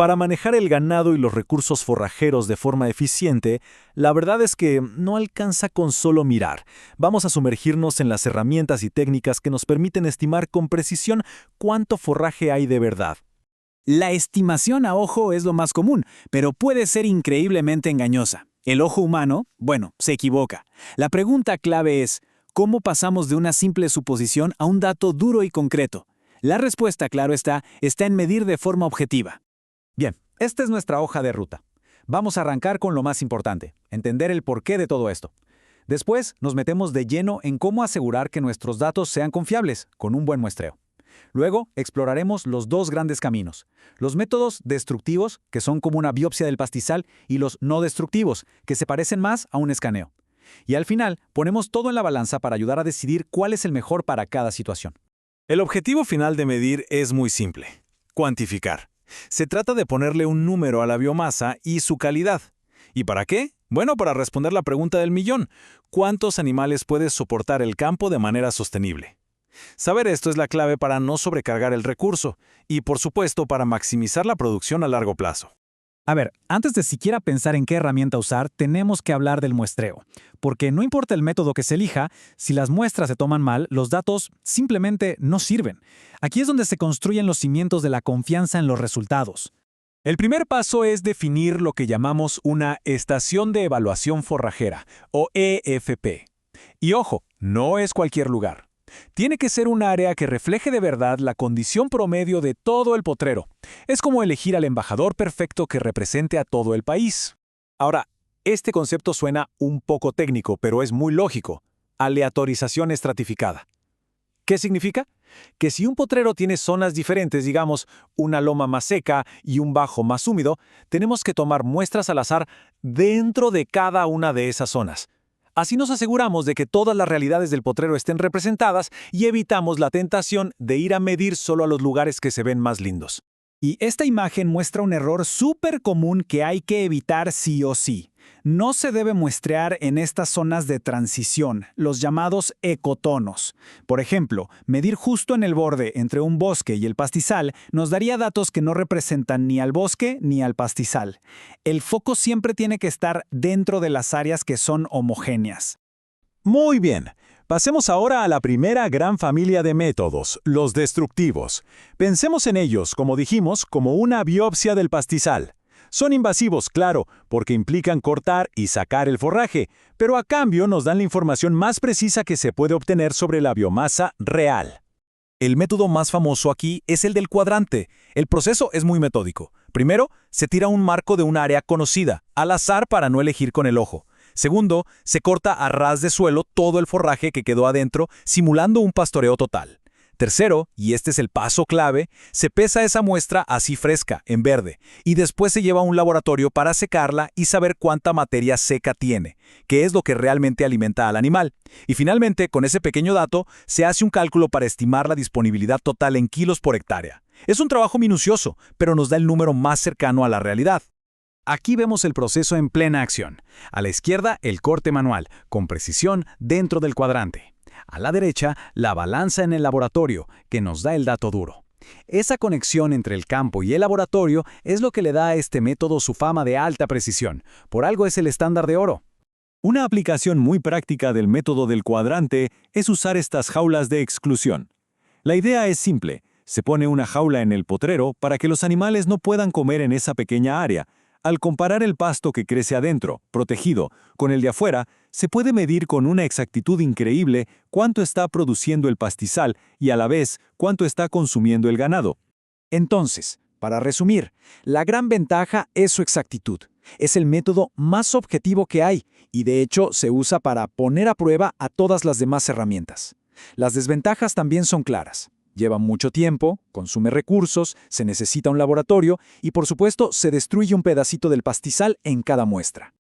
Para manejar el ganado y los recursos forrajeros de forma eficiente, la verdad es que no alcanza con solo mirar. Vamos a sumergirnos en las herramientas y técnicas que nos permiten estimar con precisión cuánto forraje hay de verdad. La estimación a ojo es lo más común, pero puede ser increíblemente engañosa. El ojo humano, bueno, se equivoca. La pregunta clave es, ¿cómo pasamos de una simple suposición a un dato duro y concreto? La respuesta, claro está en medir de forma objetiva. Bien, esta es nuestra hoja de ruta. Vamos a arrancar con lo más importante, entender el porqué de todo esto. Después nos metemos de lleno en cómo asegurar que nuestros datos sean confiables, con un buen muestreo. Luego exploraremos los dos grandes caminos, los métodos destructivos, que son como una biopsia del pastizal, y los no destructivos, que se parecen más a un escaneo. Y al final ponemos todo en la balanza para ayudar a decidir cuál es el mejor para cada situación. El objetivo final de medir es muy simple: cuantificar. Se trata de ponerle un número a la biomasa y su calidad. ¿Y para qué? Bueno, para responder la pregunta del millón: ¿cuántos animales puede soportar el campo de manera sostenible? Saber esto es la clave para no sobrecargar el recurso y, por supuesto, para maximizar la producción a largo plazo. A ver, antes de siquiera pensar en qué herramienta usar, tenemos que hablar del muestreo. Porque no importa el método que se elija, si las muestras se toman mal, los datos simplemente no sirven. Aquí es donde se construyen los cimientos de la confianza en los resultados. El primer paso es definir lo que llamamos una estación de evaluación forrajera, o EFP. Y ojo, no es cualquier lugar. Tiene que ser un área que refleje de verdad la condición promedio de todo el potrero. Es como elegir al embajador perfecto que represente a todo el país. Ahora, este concepto suena un poco técnico, pero es muy lógico. Aleatorización estratificada. ¿Qué significa? Que si un potrero tiene zonas diferentes, digamos, una loma más seca y un bajo más húmedo, tenemos que tomar muestras al azar dentro de cada una de esas zonas. Así nos aseguramos de que todas las realidades del potrero estén representadas y evitamos la tentación de ir a medir solo a los lugares que se ven más lindos. Y esta imagen muestra un error súper común que hay que evitar sí o sí. No se debe muestrear en estas zonas de transición, los llamados ecotonos. Por ejemplo, medir justo en el borde entre un bosque y el pastizal nos daría datos que no representan ni al bosque ni al pastizal. El foco siempre tiene que estar dentro de las áreas que son homogéneas. Muy bien. Pasemos ahora a la primera gran familia de métodos, los destructivos. Pensemos en ellos, como dijimos, como una biopsia del pastizal. Son invasivos, claro, porque implican cortar y sacar el forraje, pero a cambio nos dan la información más precisa que se puede obtener sobre la biomasa real. El método más famoso aquí es el del cuadrante. El proceso es muy metódico. Primero, se tira un marco de un área conocida, al azar para no elegir con el ojo. Segundo, se corta a ras de suelo todo el forraje que quedó adentro, simulando un pastoreo total. Tercero, y este es el paso clave, se pesa esa muestra así fresca, en verde, y después se lleva a un laboratorio para secarla y saber cuánta materia seca tiene, que es lo que realmente alimenta al animal. Y finalmente, con ese pequeño dato, se hace un cálculo para estimar la disponibilidad total en kilos por hectárea. Es un trabajo minucioso, pero nos da el número más cercano a la realidad. Aquí vemos el proceso en plena acción. A la izquierda, el corte manual, con precisión dentro del cuadrante. A la derecha, la balanza en el laboratorio, que nos da el dato duro. Esa conexión entre el campo y el laboratorio es lo que le da a este método su fama de alta precisión. Por algo es el estándar de oro. Una aplicación muy práctica del método del cuadrante es usar estas jaulas de exclusión. La idea es simple. Se pone una jaula en el potrero para que los animales no puedan comer en esa pequeña área. Al comparar el pasto que crece adentro, protegido, con el de afuera, se puede medir con una exactitud increíble cuánto está produciendo el pastizal y a la vez cuánto está consumiendo el ganado. Entonces, para resumir, la gran ventaja es su exactitud. Es el método más objetivo que hay y de hecho se usa para poner a prueba a todas las demás herramientas. Las desventajas también son claras. Lleva mucho tiempo, consume recursos, se necesita un laboratorio y, por supuesto, se destruye un pedacito del pastizal en cada muestra.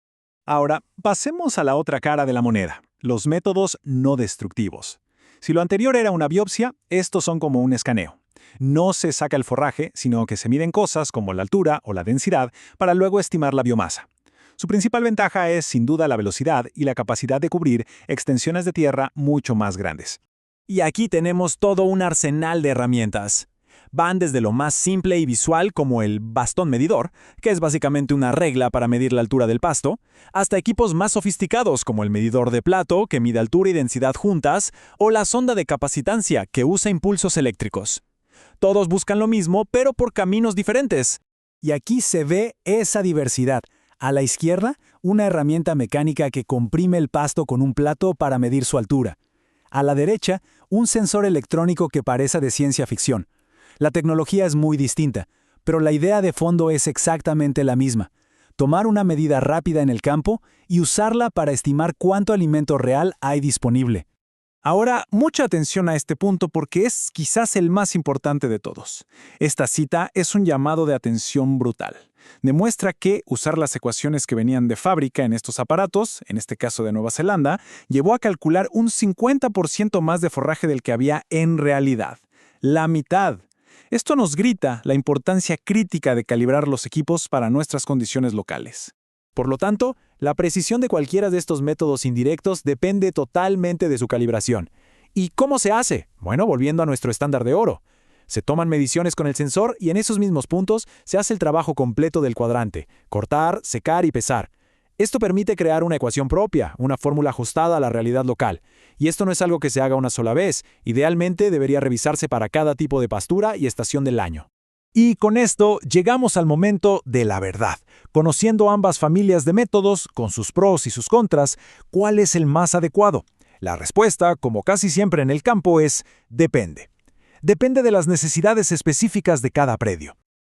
Ahora, pasemos a la otra cara de la moneda, los métodos no destructivos. Si lo anterior era una biopsia, estos son como un escaneo. No se saca el forraje, sino que se miden cosas como la altura o la densidad para luego estimar la biomasa. Su principal ventaja es, sin duda, la velocidad y la capacidad de cubrir extensiones de tierra mucho más grandes. Y aquí tenemos todo un arsenal de herramientas. Van desde lo más simple y visual como el bastón medidor, que es básicamente una regla para medir la altura del pasto, hasta equipos más sofisticados como el medidor de plato, que mide altura y densidad juntas, o la sonda de capacitancia, que usa impulsos eléctricos. Todos buscan lo mismo, pero por caminos diferentes. Y aquí se ve esa diversidad. A la izquierda, una herramienta mecánica que comprime el pasto con un plato para medir su altura. A la derecha, un sensor electrónico que parece de ciencia ficción. La tecnología es muy distinta, pero la idea de fondo es exactamente la misma. Tomar una medida rápida en el campo y usarla para estimar cuánto alimento real hay disponible. Ahora, mucha atención a este punto porque es quizás el más importante de todos. Esta cita es un llamado de atención brutal. Demuestra que usar las ecuaciones que venían de fábrica en estos aparatos, en este caso de Nueva Zelanda, llevó a calcular un 50% más de forraje del que había en realidad. La mitad. Esto nos grita la importancia crítica de calibrar los equipos para nuestras condiciones locales. Por lo tanto, la precisión de cualquiera de estos métodos indirectos depende totalmente de su calibración. ¿Y cómo se hace? Bueno, volviendo a nuestro estándar de oro. Se toman mediciones con el sensor y en esos mismos puntos se hace el trabajo completo del cuadrante: cortar, secar y pesar. Esto permite crear una ecuación propia, una fórmula ajustada a la realidad local. Y esto no es algo que se haga una sola vez. Idealmente debería revisarse para cada tipo de pastura y estación del año. Y con esto llegamos al momento de la verdad. Conociendo ambas familias de métodos, con sus pros y sus contras, ¿cuál es el más adecuado? La respuesta, como casi siempre en el campo, es depende. Depende de las necesidades específicas de cada predio.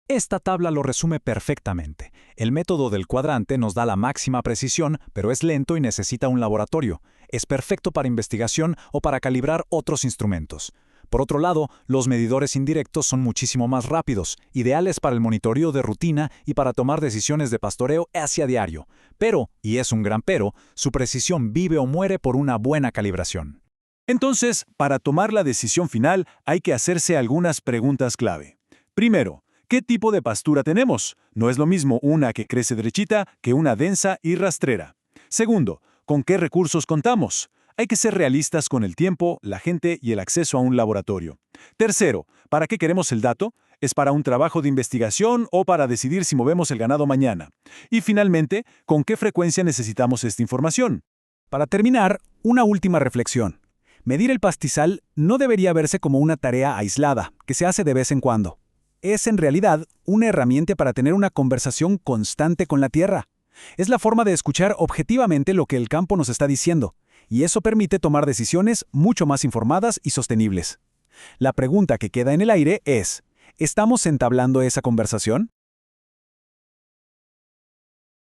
Esta tabla lo resume perfectamente. El método del cuadrante nos da la máxima precisión, pero es lento y necesita un laboratorio. Es perfecto para investigación o para calibrar otros instrumentos. Por otro lado, los medidores indirectos son muchísimo más rápidos, ideales para el monitoreo de rutina y para tomar decisiones de pastoreo hacia diario. Pero, y es un gran pero, su precisión vive o muere por una buena calibración. Entonces, para tomar la decisión final, hay que hacerse algunas preguntas clave. Primero, ¿qué tipo de pastura tenemos? No es lo mismo una que crece derechita que una densa y rastrera. Segundo, ¿con qué recursos contamos? Hay que ser realistas con el tiempo, la gente y el acceso a un laboratorio. Tercero, ¿para qué queremos el dato? ¿Es para un trabajo de investigación o para decidir si movemos el ganado mañana? Y finalmente, ¿con qué frecuencia necesitamos esta información? Para terminar, una última reflexión. Medir el pastizal no debería verse como una tarea aislada, que se hace de vez en cuando. Es en realidad una herramienta para tener una conversación constante con la tierra. Es la forma de escuchar objetivamente lo que el campo nos está diciendo, y eso permite tomar decisiones mucho más informadas y sostenibles. La pregunta que queda en el aire es, ¿estamos entablando esa conversación?